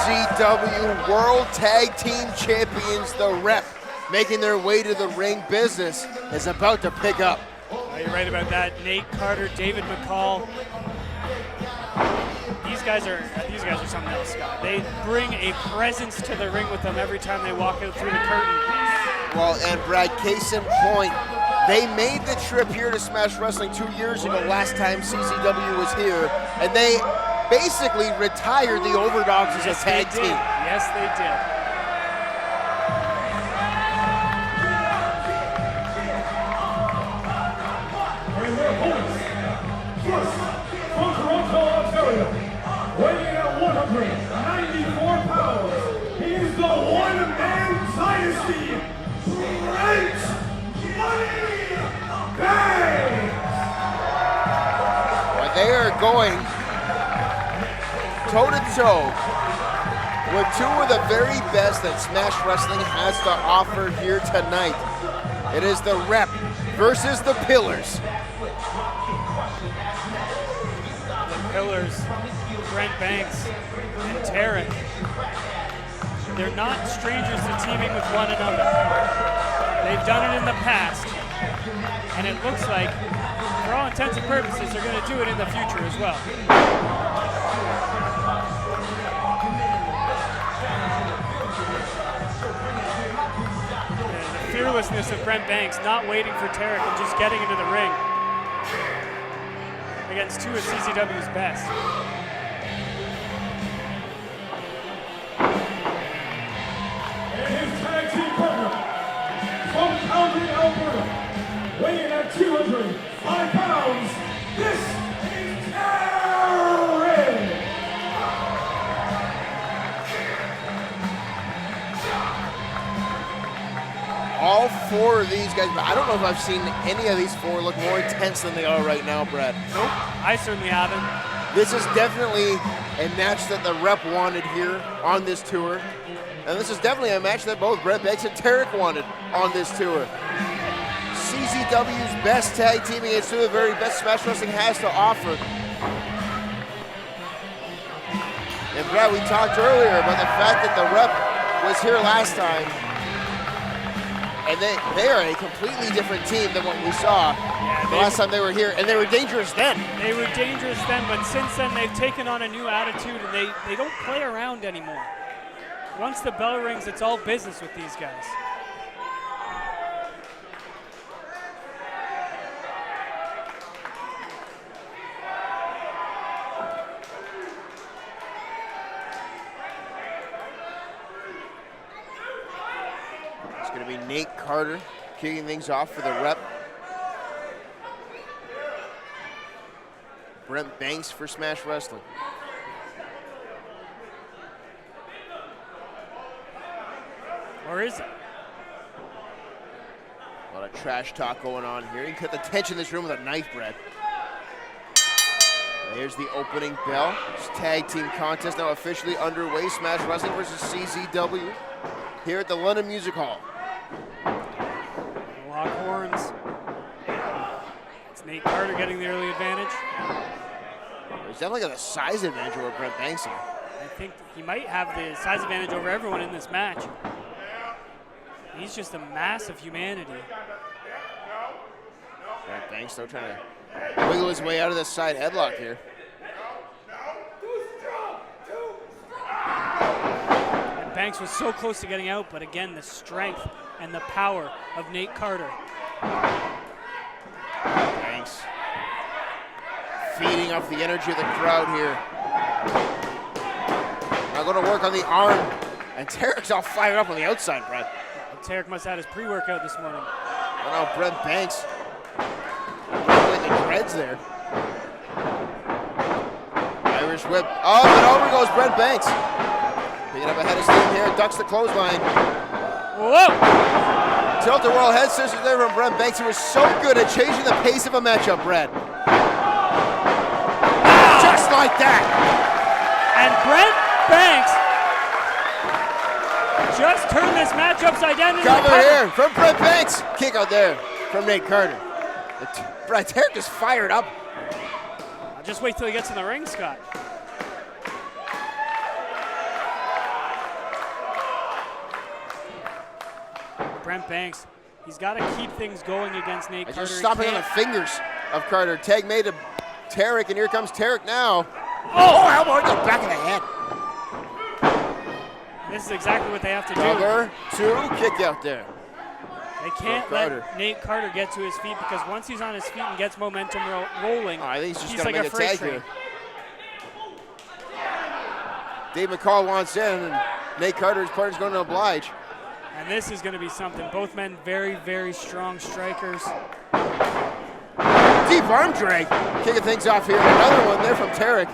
CZW World Tag Team Champions, the Rep, making their way to the ring. Business is about to pick up. Oh, you're right about that. Nate Carter, David McCall. These guys are something else, Scott. They bring a presence to the ring with them every time they walk out through the curtain. Well, and Brad, case in point, they made the trip here to Smash Wrestling 2 years ago, last time CZW was here, and they basically retired the Overdogs as a tag team. Yes, they did. From Toronto, Ontario, weighing at 194 pounds, he is the one-man dynasty, Brent Banks! Well, they are going toe-to-toe with two of the very best that Smash Wrestling has to offer here tonight. It is the Rep versus the Pillars. Pillars, Brent Banks, and Tarik. They're not strangers to teaming with one another. They've done it in the past, and it looks like, for all intents and purposes, they're going to do it in the future as well. And the fearlessness of Brent Banks, not waiting for Tarik and just getting into the ring against two of CZW's best. And his tag team partner, from Calgary, Alberta, weighing at 205 pounds, this is Tarik! All four of these guys, I don't know if I've seen any of these four look more intense than they are right now, Brad. Nope, I certainly haven't. This is definitely a match that the Rep wanted here on this tour. And this is definitely a match that both Brent Banks and Tarik wanted on this tour. CZW's best tag team against two of the very best Smash Wrestling has to offer. And Brad, we talked earlier about the fact that the Rep was here last time. And they are a completely different team than what we saw the last time they were here, and they were dangerous then. They were dangerous then, but since then they've taken on a new attitude, and they don't play around anymore. Once the bell rings, it's all business with these guys. It's going to be Nate Carter kicking things off for the Rep. Brent Banks for Smash Wrestling. Or is it? A lot of trash talk going on here. You can cut the tension in this room with a knife, Brad. There's the opening bell. This tag team contest now officially underway. Smash Wrestling versus CZW here at the London Music Hall. Longhorns. It's Nate Carter getting the early advantage. He's definitely got a size advantage over Brent Banks here. I think he might have the size advantage over everyone in this match. He's just a mass of humanity. Brent Banks still trying to wiggle his way out of this side headlock here. And Banks was so close to getting out, but again, the strength and the power of Nate Carter. Banks feeding off the energy of the crowd here. Now going to work on the arm, and Tarik's all fired up on the outside, Brent. Tarik must have had his pre-workout this morning. Oh no, Brent Banks. With the dreads there. Irish whip. Oh, and over goes Brent Banks. Picking up a head of steam here, ducks the clothesline. Whoa! Tilt-a-whirl head scissors there from Brent Banks. He was so good at changing the pace of a matchup, Brad. Just like that. And Brent Banks just turned this match upside down. Cover here from Brent Banks. Kick out there from Nate Carter. Brad, Tarik is fired up. I'll just wait till he gets in the ring, Scott. Brent Banks, he's got to keep things going against Nate Carter. Just stopping on the fingers of Carter. Tag made to Tarik, and here comes Tarik now. Oh, elbow to the back of the head. This is exactly what they have to do. Cover, 2, kick out there. They can't let Nate Carter get to his feet, because once he's on his feet and gets momentum rolling, I think he's just like going to make a tag here. Dave McCall wants in, and Nate Carter's partner's going to oblige. And this is going to be something. Both men very, very strong strikers. Deep arm drag, kicking things off here. Another one there from Tarik.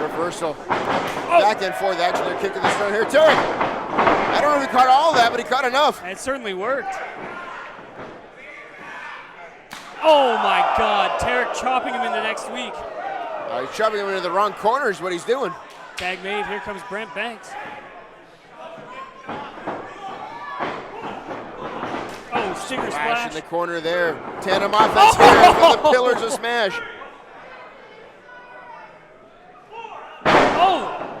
Reversal. Back and forth action. They're kicking the stone here. Tarik. I don't know if he caught all of that, but he caught enough. It certainly worked. Oh my God, Tarik chopping him into next week. He's chopping him into the wrong corner is what he's doing. Tag made, here comes Brent Banks. Oh, stinger splash. In the corner there. Tandem offense here from the pillars of smash. Oh!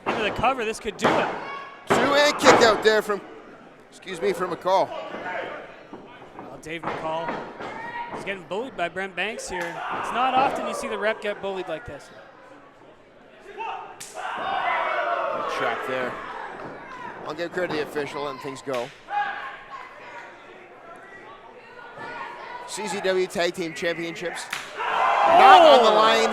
Into the cover, this could do it. 2-hand kick out there from McCall. Well, Dave McCall is getting bullied by Brent Banks here. It's not often you see the rep get bullied like this. Shot there. I'll give credit to the official and things go. CZW Tag Team Championships. Not on the line.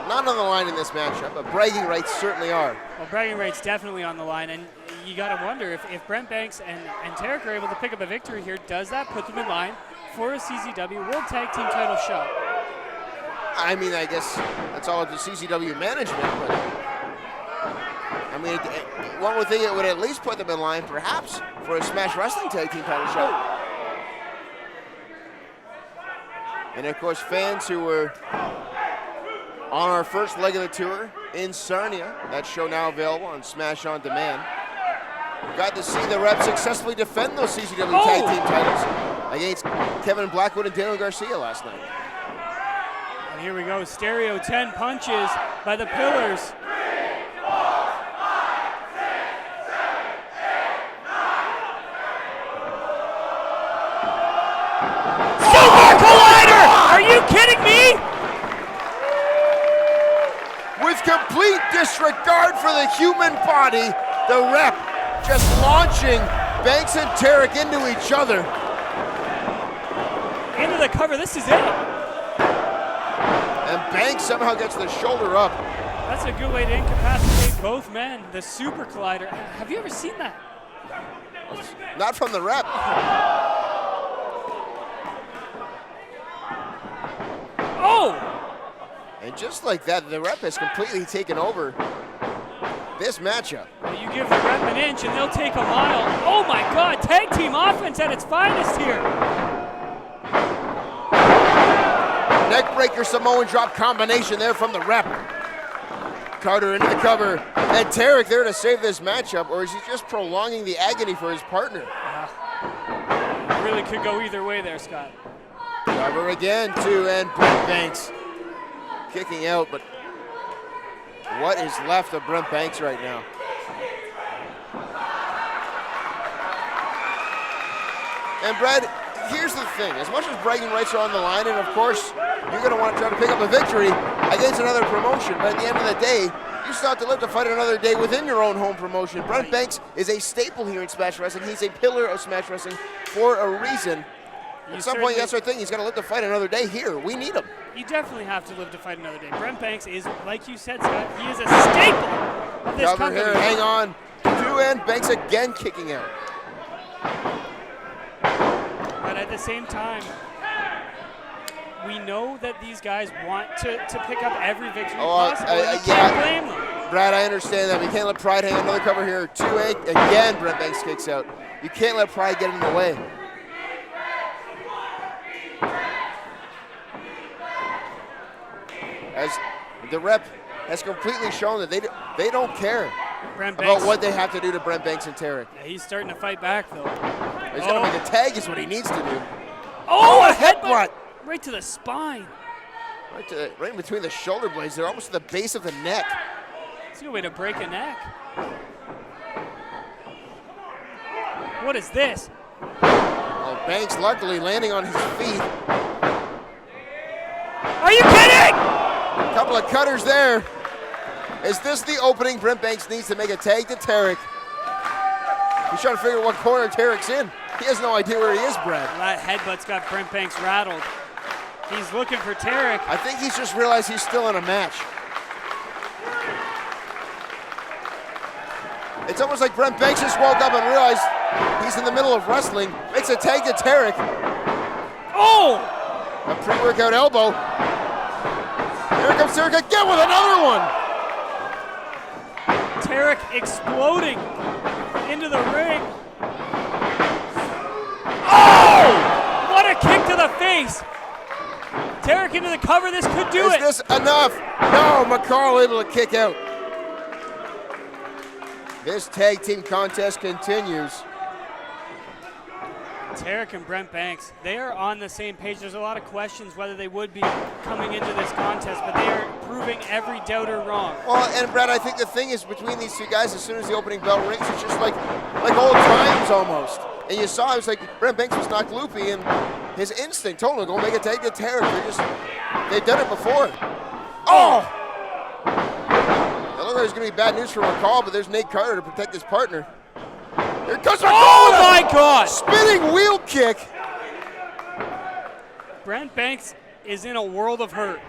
Not on the line in this matchup, but bragging rights certainly are. Well, bragging rights definitely on the line, and you got to wonder if Brent Banks and Tarik are able to pick up a victory here, does that put them in line for a CZW World Tag Team title shot? I mean, I guess that's all up to CZW management, but I mean, one would think it would at least put them in line, perhaps, for a Smash Wrestling Tag Team title shot. And of course, fans who were on our first leg of the tour in Sarnia, that show now available on Smash On Demand, got to see the Rep successfully defend those CZW Tag Team titles against Kevin Blackwood and Daniel Garcia last night. And here we go, stereo 10 punches by the Pillars. Are you kidding me? With complete disregard for the human body, the Rep just launching Banks and Tarik into each other. Into the cover, this is it. And Banks somehow gets the shoulder up. That's a good way to incapacitate both men. The Super Collider. Have you ever seen that? Not from the Rep. Oh! And just like that, the Rep has completely taken over this matchup. Well, you give the Rep an inch and they'll take a mile. Oh my God, tag team offense at its finest here. Neckbreaker Samoan drop combination there from the Rep. Carter into the cover, and Tarik there to save this matchup, or is he just prolonging the agony for his partner? It really could go either way there, Scott. Cover again, 2, and Brent Banks kicking out, but what is left of Brent Banks right now? And Brad, here's the thing, as much as bragging rights are on the line, and of course, you're gonna want to try to pick up a victory against another promotion, but at the end of the day, you still have to live to fight another day within your own home promotion. Brent Banks is a staple here in Smash Wrestling. He's a pillar of Smash Wrestling for a reason. At some point, that's our thing. He's got to live to fight another day here. We need him. You definitely have to live to fight another day. Brent Banks is, like you said, Scott, he is a staple of this Cover company. here, hang on. 2, and Banks again kicking out. But at the same time, we know that these guys want to pick up every victory possible, and you can't blame them. Brad, I understand that. We can't let pride hang on. Another cover here. 2, again, Brent Banks kicks out. You can't let pride get in the way. As the Rep has completely shown that they don't care about what they have to do to Brent Banks and Tarik. Yeah, he's starting to fight back, though. He's got to make a tag is what he needs to do. Oh, a headbutt! Right to the spine. Right in between the shoulder blades. They're almost to the base of the neck. It's a good way to break a neck. What is this? Well, Banks luckily landing on his feet. Are you kidding? A couple of cutters there. Is this the opening Brent Banks needs to make a tag to Tarik? He's trying to figure out what corner Tarik's in. He has no idea where he is, Brent. That headbutt's got Brent Banks rattled. He's looking for Tarik. I think he's just realized he's still in a match. It's almost like Brent Banks just woke up and realized he's in the middle of wrestling. Makes a tag to Tarik. Oh! A pre-workout elbow. Here comes Tarik again with another one. Tarik exploding into the ring. Oh! What a kick to the face. Tarik into the cover. This could do it. Is this enough? No, McCall able to kick out. This tag team contest continues. Tarik and Brent Banks, they are on the same page. There's a lot of questions whether they would be coming into this contest, but they are proving every doubter wrong. Well, and Brad, I think the thing is between these two guys, as soon as the opening bell rings, it's just like old times almost. And you saw, it was like Brent Banks was knocked loopy, and his instinct told him to go make a tag to Tarik. They've done it before. Oh! It looked like it was going to be bad news for McCall, but there's Nate Carter to protect his partner. Here comes McCall! Oh my God! Spinning wheel kick. Brent Banks is in a world of hurt.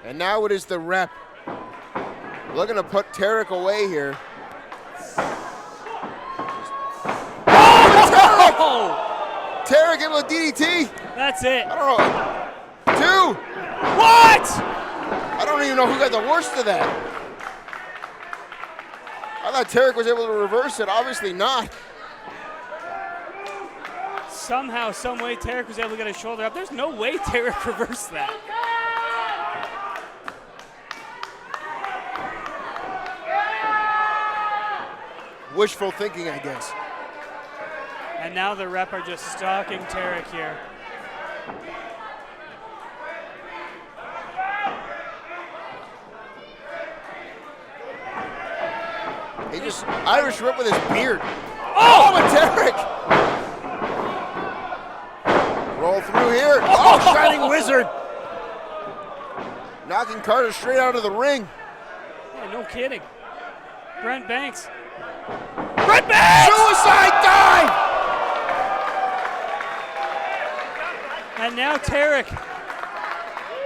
And now it is the rep looking to put Tarik away here. Oh! Tarik able to DDT. That's it. I don't know. 2. What? I don't even know who got the worst of that. I thought Tarik was able to reverse it. Obviously not. Somehow, some way, Tarik was able to get his shoulder up. There's no way Tarik reversed that. Wishful thinking, I guess. And now the rep are just stalking Tarik here. He just Irish whip with his beard. Oh! And Tarik! Roll through here. Oh, Shining Wizard! Knocking Carter straight out of the ring. Yeah, no kidding. Brent Banks. Brent Banks! Suicide dive! And now Tarik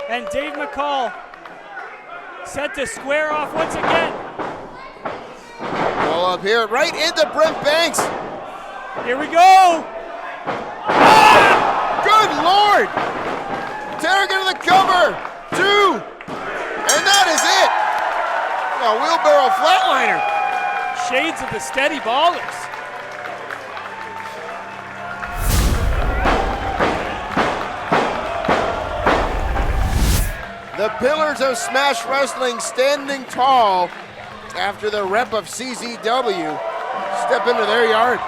and Dave McCall set to square off once again. Roll up here, right into Brent Banks. Here we go. Ah! Good Lord! Tarik into the cover. 2. And that is it. A wheelbarrow flatliner. Shades of the Steady Ballers. The Pillars of Smash Wrestling standing tall after the rep of CZW step into their yard.